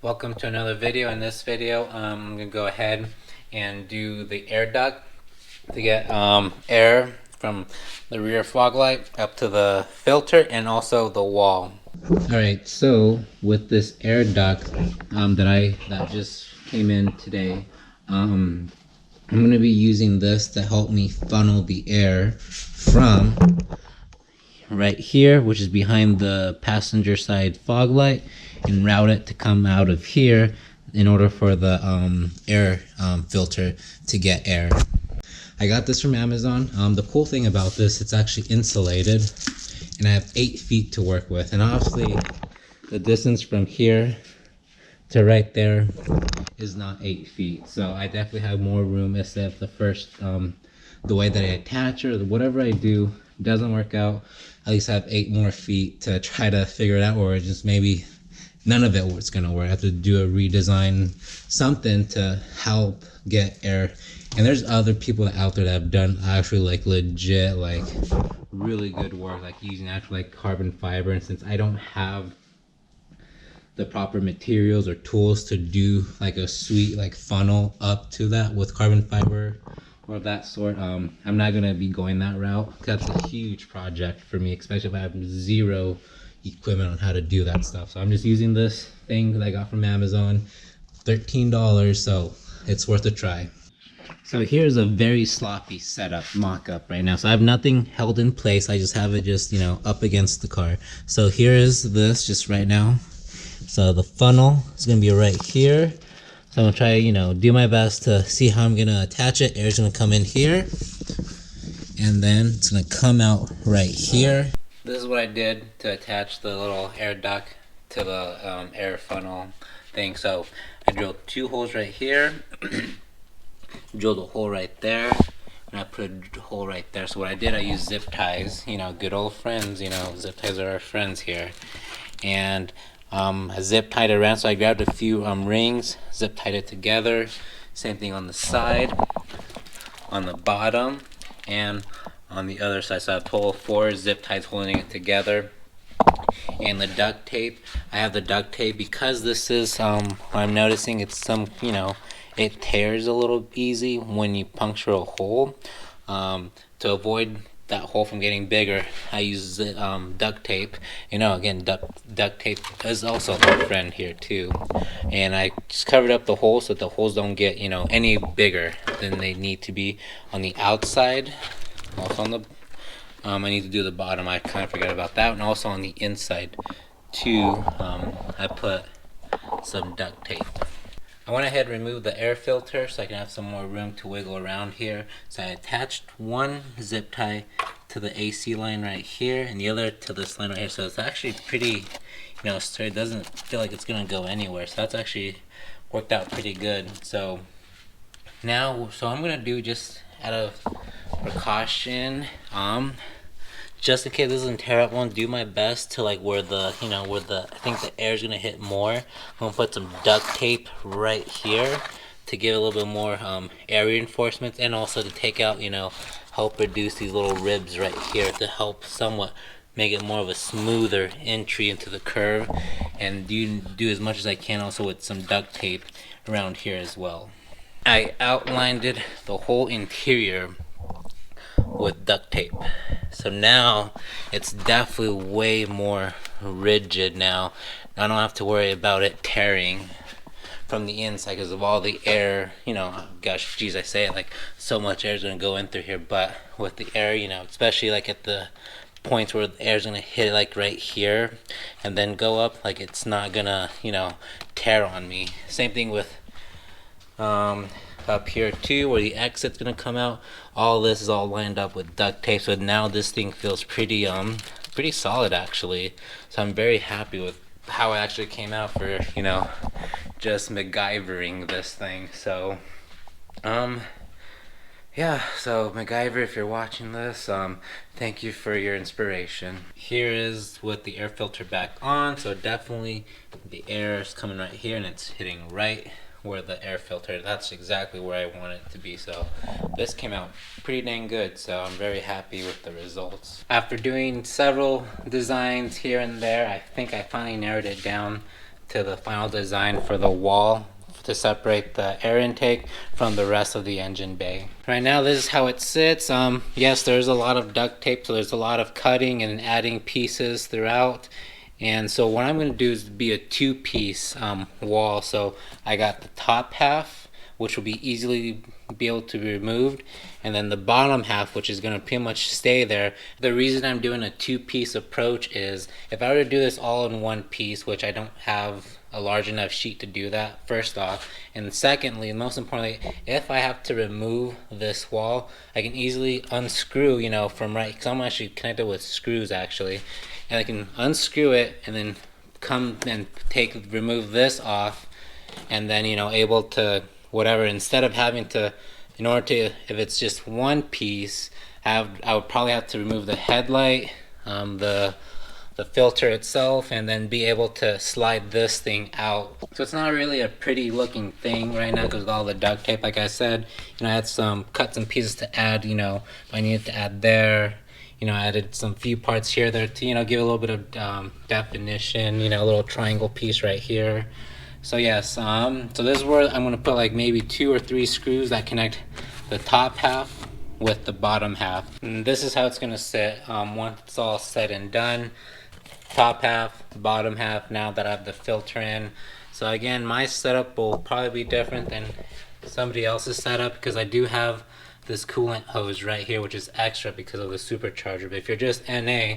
Welcome to another video. In this video, I'm gonna go ahead and do the air duct to get air from the rear fog light up to the filter and also the wall. Alright, so with this air duct that just came in today, I'm gonna be using this to help me funnel the air from right here, which is behind the passenger side fog light, and route it to come out of here in order for the air filter to get air. I got this from Amazon. The cool thing about this, it's actually insulated, and I have 8 feet to work with, and obviously the distance from here to right there is not 8 feet, so I definitely have more room. Instead of the first the way that I attach or whatever I do doesn't work out, at least I have 8 more feet to try to figure it out, or just maybe none of it was gonna work. I have to do a redesign, something to help get air. And there's other people out there that have done actually like legit, like really good work, like using actual like carbon fiber. And since I don't have the proper materials or tools to do like a sweet like funnel up to that with carbon fiber or that sort, I'm not gonna be going that route. That's a huge project for me, especially if I have zero equipment on how to do that stuff. So I'm just using this thing that I got from Amazon, $13, so it's worth a try. So here's a very sloppy setup mock-up right now. So I have nothing held in place. I just have it just, you know, up against the car. So here is this just right now. So the funnel is gonna be right here. So I'm gonna try, you know, do my best to see how I'm gonna attach it. Air's gonna come in here, and then it's gonna come out right here. This is what I did to attach the little air duct to the air funnel thing. So I drilled 2 holes right here, drilled a hole right there, and I put a hole right there. So what I did, I used zip ties, you know, good old friends, you know, zip ties are our friends here. And I zip tied it around, so I grabbed a few rings, zip tied it together. Same thing on the side, on the bottom, and on the other side. So I have a total of 4 zip ties holding it together. And the duct tape, I have the duct tape because this is I'm noticing it's some, you know, it tears a little easy when you puncture a hole. To avoid that hole from getting bigger, I use duct tape. You know, again, duct tape is also a friend here too. And I just covered up the holes so that the holes don't get, you know, any bigger than they need to be on the outside. Also on the I need to do the bottom. I kind of forgot about that. And also on the inside too, I put some duct tape. I went ahead and removed the air filter so I can have some more room to wiggle around here. So I attached one zip tie to the AC line right here and the other to this line right here. So it's actually pretty, you know, straight. It doesn't feel like it's gonna go anywhere. So that's actually worked out pretty good. So now, so I'm gonna do, just out of precaution, just in case this doesn't tear up, I want to do my best to like where the, you know, where the, I think the air is gonna hit more. I'm gonna put some duct tape right here to give a little bit more air reinforcements, and also to take out, you know, help reduce these little ribs right here to help somewhat make it more of a smoother entry into the curve, and do as much as I can also with some duct tape around here as well. I outlined the whole interior with duct tape. So now it's definitely way more rigid now. I don't have to worry about it tearing from the inside because of all the air, you know, gosh, geez, I say it like so much air is going to go in through here, but with the air, you know, especially like at the points where the air is going to hit like right here and then go up, like it's not going to, you know, tear on me. Same thing with up here too, where the exit's gonna come out. All this is all lined up with duct tape, so now this thing feels pretty pretty solid actually. So I'm very happy with how it actually came out for, you know, just MacGyvering this thing. So yeah, so MacGyver, if you're watching this, thank you for your inspiration. Here is with the air filter back on, so definitely the air is coming right here and it's hitting right where the air filter, that's exactly where I want it to be. So this came out pretty dang good, so I'm very happy with the results. After doing several designs here and there, I think I finally narrowed it down to the final design for the wall to separate the air intake from the rest of the engine bay. Right now, this is how it sits. Yes, there's a lot of duct tape, so there's a lot of cutting and adding pieces throughout. And so what I'm going to do is be a two-piece wall. So I got the top half, which will be easily be able to be removed, and then the bottom half, which is going to pretty much stay there. The reason I'm doing a two-piece approach is if I were to do this all in one piece, which I don't have a large enough sheet to do that, first off, and secondly, most importantly, if I have to remove this wall, I can easily unscrew, you know, from right, because I'm actually connected with screws actually, and I can unscrew it and then come and remove this off, and then, you know, able to whatever, instead of having to, in order to, if it's just one piece, I would probably have to remove the headlight, the filter itself, and then be able to slide this thing out. So it's not really a pretty looking thing right now because of all the duct tape. Like I said, you know, I had some cuts and pieces to add, you know, I needed to add there. You know, I added some few parts here there to, you know, give a little bit of definition, you know, a little triangle piece right here. So yes, so this is where I'm going to put like maybe 2 or 3 screws that connect the top half with the bottom half. And this is how it's going to sit once it's all said and done. Top half, bottom half, now that I have the filter in. So again, my setup will probably be different than somebody else's setup because I do have this coolant hose right here, which is extra because of the supercharger. But if you're just NA,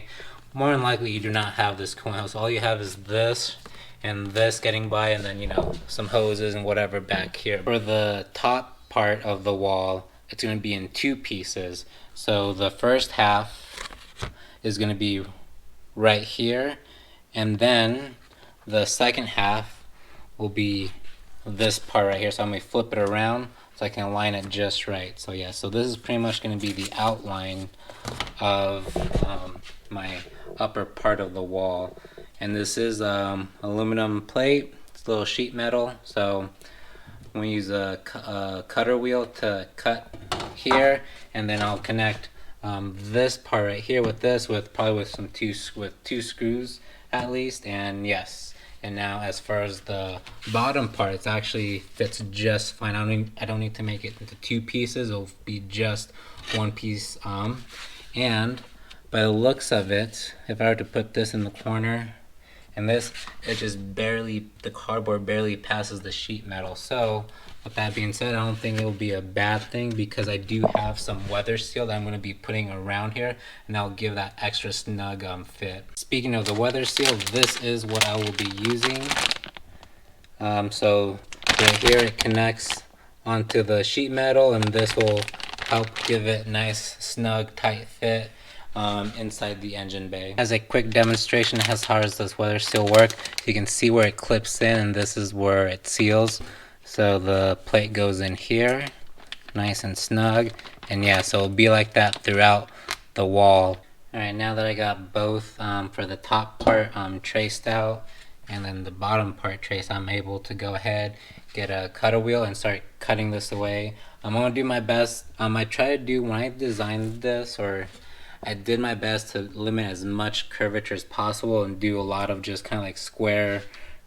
more than likely you do not have this coolant hose. All you have is this and this getting by, and then, you know, some hoses and whatever back here. For the top part of the wall, it's going to be in 2 pieces. So the first half is going to be right here, and then the second half will be this part right here. So I'm going to flip it around so I can align it just right. So yeah, so this is pretty much going to be the outline of my upper part of the wall. And this is aluminum plate. It's a little sheet metal, so I'm going to use a cutter wheel to cut here, and then I'll connect this part right here with this, probably with two screws at least. And yes, and now as far as the bottom part, it actually fits just fine. I don't need to make it into 2 pieces. It'll be just 1 piece. And by the looks of it, if I were to put this in the corner and this, it just barely, the cardboard barely passes the sheet metal. So with that being said, I don't think it will be a bad thing because I do have some weather seal that I'm going to be putting around here, and that'll give that extra snug fit. Speaking of the weather seal, this is what I will be using. So right here it connects onto the sheet metal, and this will help give it nice, snug, tight fit inside the engine bay. As a quick demonstration as how does this weather seal work, you can see where it clips in, and this is where it seals. So the plate goes in here, nice and snug, and yeah, so it'll be like that throughout the wall. Alright, now that I got both for the top part traced out and then the bottom part traced, I'm able to go ahead, get a cutter wheel and start cutting this away. I'm going to do my best. I try to do, when I designed this, or I did my best to limit as much curvature as possible and do a lot of just kind of like square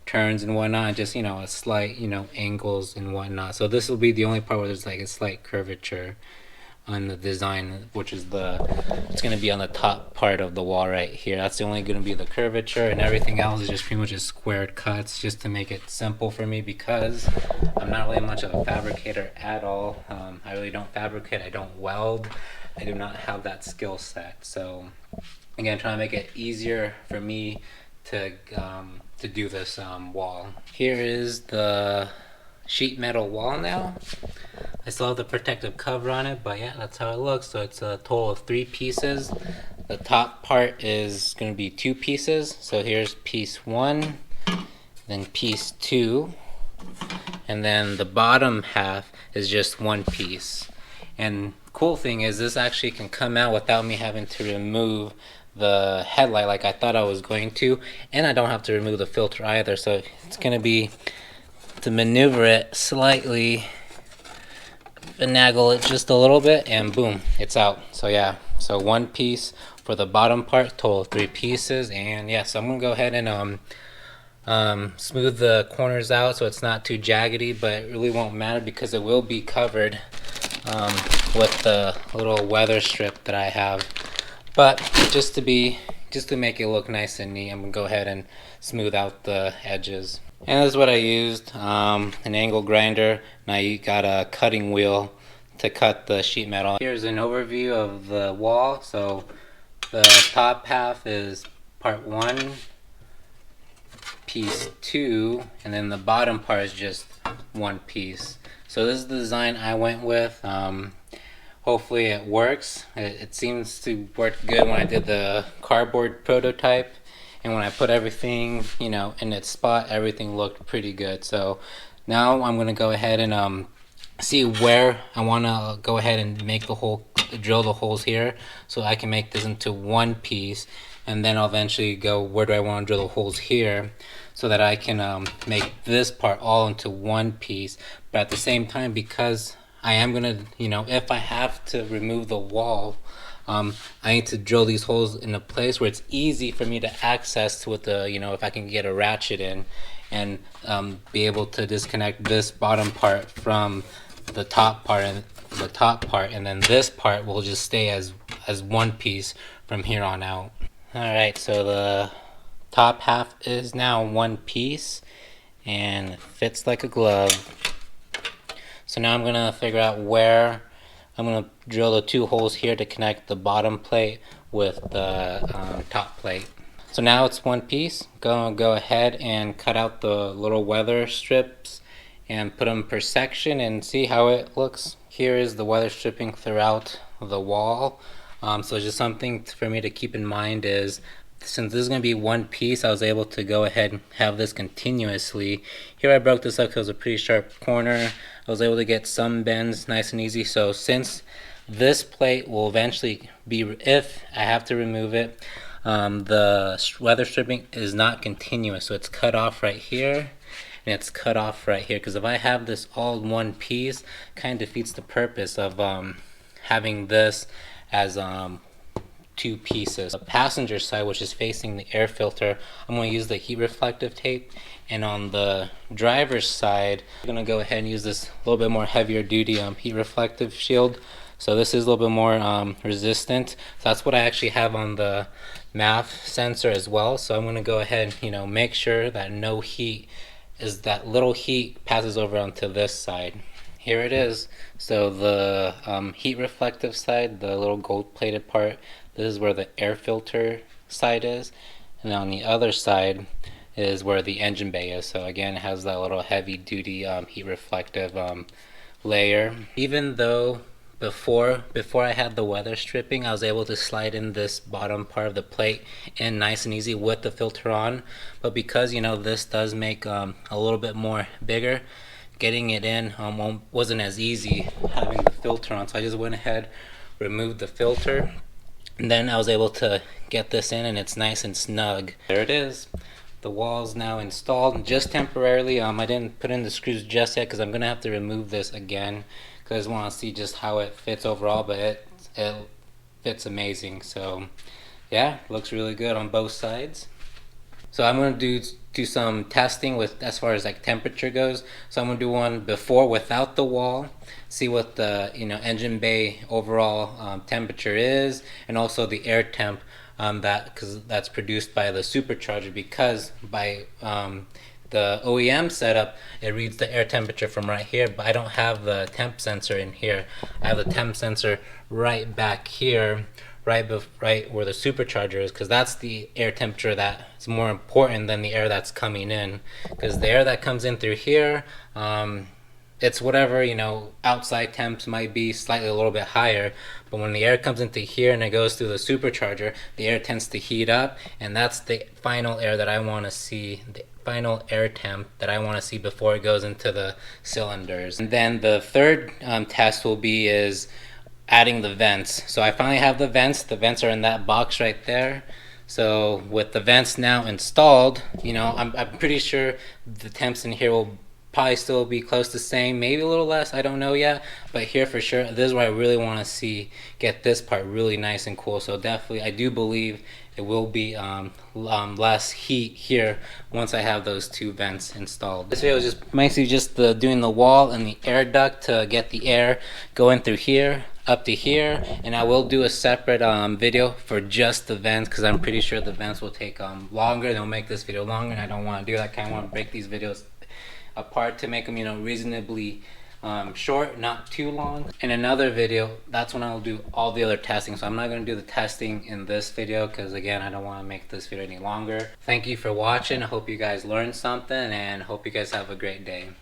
turns and whatnot, and just, you know, a slight, you know, angles and whatnot. So this will be the only part where there's like a slight curvature on the design, which is it's going to be on the top part of the wall right here. That's only going to be the curvature, and everything else is just pretty much just squared cuts, just to make it simple for me because I'm not really much of a fabricator at all. I really don't fabricate, I don't weld, I do not have that skill set. So again, trying to make it easier for me to do this wall. Here is the sheet metal wall now. I still have the protective cover on it, but yeah, that's how it looks. So it's a total of 3 pieces. The top part is going to be 2 pieces. So here's piece 1, then piece 2, and then the bottom half is just 1 piece. And cool thing is this actually can come out without me having to remove the headlight like I thought I was going to, and I don't have to remove the filter either. So it's going to be to maneuver it slightly, finagle it just a little bit, and boom, it's out. So yeah, so 1 piece for the bottom part, total of 3 pieces. And yeah, so I'm gonna go ahead and smooth the corners out so it's not too jaggedy, but it really won't matter because it will be covered with the little weather strip that I have. But just to make it look nice and neat, I'm gonna go ahead and smooth out the edges. And this is what I used, an angle grinder, and I got a cutting wheel to cut the sheet metal. Here's an overview of the wall. So the top half is part 1, piece 2, and then the bottom part is just one piece. So this is the design I went with. Hopefully it works. It seems to work good when I did the cardboard prototype, and when I put everything, in its spot, everything looked pretty good. So now I'm gonna go ahead and see where I want to go ahead and make the hole, drill the holes here, so I can make this into one piece, and then I'll eventually go where do I want to drill the holes here, so that I can make this part all into one piece. But at the same time, because I am gonna, if I have to remove the wall, I need to drill these holes in a place where it's easy for me to access with the, if I can get a ratchet in and be able to disconnect this bottom part from the top part, and then this part will just stay as one piece from here on out. Alright, so the top half is now one piece and fits like a glove. So now I'm gonna figure out where I'm gonna drill the 2 holes here to connect the bottom plate with the top plate. So now it's one piece. Go ahead and cut out the little weather strips and put them per section and see how it looks. Here is the weather stripping throughout the wall. So just something for me to keep in mind is, since this is going to be one piece, I was able to go ahead and have this continuously. Here I broke this up because it was a pretty sharp corner. I was able to get some bends nice and easy. So since this plate will eventually be, if I have to remove it, the weather stripping is not continuous. So it's cut off right here, and it's cut off right here. Because if I have this all in one piece, kind of defeats the purpose of having this as 2 pieces. The passenger side, which is facing the air filter, I'm going to use the heat reflective tape, and on the driver's side I'm going to go ahead and use this a little bit more heavier duty heat reflective shield. So this is a little bit more resistant. So that's what I actually have on the MAF sensor as well. So I'm going to go ahead and make sure that no heat is, that little heat passes over onto this side. Here it is. So the heat reflective side, the little gold plated part, this is where the air filter side is, and on the other side is where the engine bay is. So again, it has that little heavy duty heat reflective layer. Even though before I had the weather stripping, I was able to slide in this bottom part of the plate in nice and easy with the filter on, but because this does make a little bit more bigger, getting it in wasn't as easy having the filter on. So I just went ahead, removed the filter, and then I was able to get this in, and it's nice and snug. There it is. The wall's now installed, just temporarily. I didn't put in the screws just yet because I'm gonna have to remove this again, because I just want to see just how it fits overall. But it fits amazing. So yeah, looks really good on both sides. So I'm gonna do some testing with, as far as like temperature goes. So I'm gonna do one before without the wall, see what the engine bay overall temperature is, and also the air temp because that's produced by the Supercharger, because by the OEM setup it reads the air temperature from right here, but I don't have the temp sensor in here. I have the temp sensor right back here, right where the Supercharger is, because that's the air temperature that's more important than the air that's coming in. Because the air that comes in through here, it's whatever outside temps might be slightly a little bit higher, but when the air comes into here and it goes through the Supercharger, the air tends to heat up, and that's the final air that I want to see, the final air temp that I want to see before it goes into the cylinders. And then the third test will be is adding the vents. So I finally have the vents. The vents are in that box right there. So with the vents now installed, I'm pretty sure the temps in here will probably still be close to the same, maybe a little less, I don't know yet. But here for sure, this is where I really want to see, get this part really nice and cool. So definitely, I do believe it will be less heat here once I have those two vents installed. This video is just basically just doing the wall and the air duct to get the air going through here up to here, and I will do a separate video for just the vents, because I'm pretty sure the vents will take longer. They'll make this video longer, and I don't want to do that. I kind of want to break these videos apart to make them, you know, reasonably short, not too long. In another video, that's when I'll do all the other testing. So I'm not going to do the testing in this video because, again, I don't want to make this video any longer. Thank you for watching. I hope you guys learned something, and hope you guys have a great day.